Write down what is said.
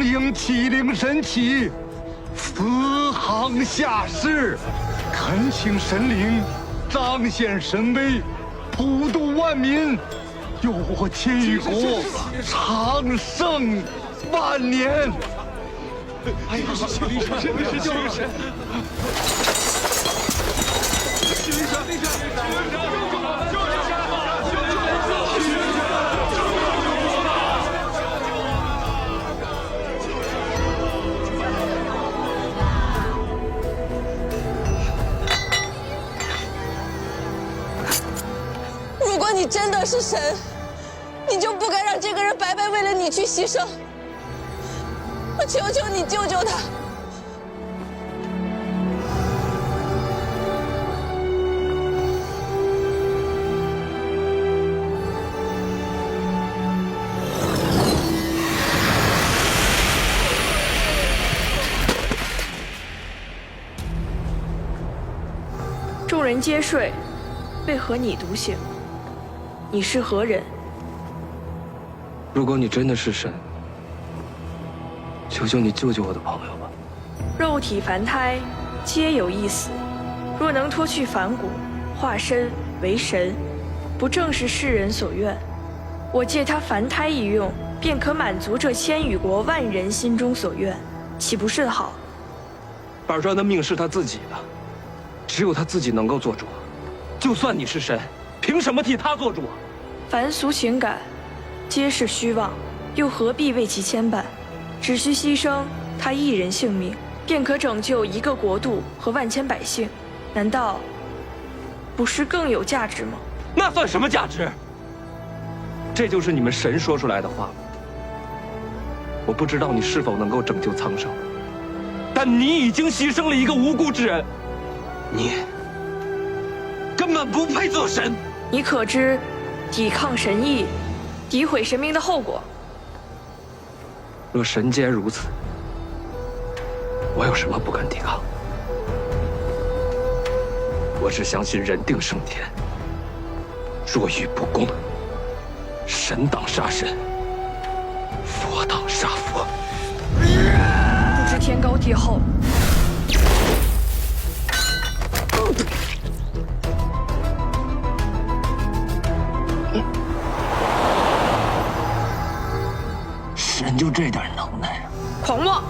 应麒麟神旗，四行下士，恳请神灵彰显神威，普渡万民，佑我千羽国长盛万年。哎呀，麒麟神，真的是麒麟神！麒麟神，麒麟神！ 如果你真的是神，你就不该让这个人白白为了你去牺牲。我求求你救救他！众人皆睡，为何你独醒？ 你是何人？如果你真的是神，求求你救救我的朋友吧。肉体凡胎，皆有一死。若能脱去凡骨，化身为神，不正是世人所愿？我借他凡胎一用，便可满足这千羽国万人心中所愿，岂不甚好？板砖的命是他自己的，只有他自己能够做主。就算你是神，凭什么替他做主？ 凡俗情感，皆是虚妄，又何必为其牵绊？只需牺牲他一人性命，便可拯救一个国度和万千百姓，难道不是更有价值吗？那算什么价值？这就是你们神说出来的话吗？我不知道你是否能够拯救苍生，但你已经牺牲了一个无辜之人，你根本不配做神。你可知？ 抵抗神意，诋毁神明的后果。若神皆如此，我有什么不敢抵抗？我只相信人定胜天。若遇不公，神挡杀神，佛挡杀佛。不知天高地厚。 神就这点能耐啊！狂妄！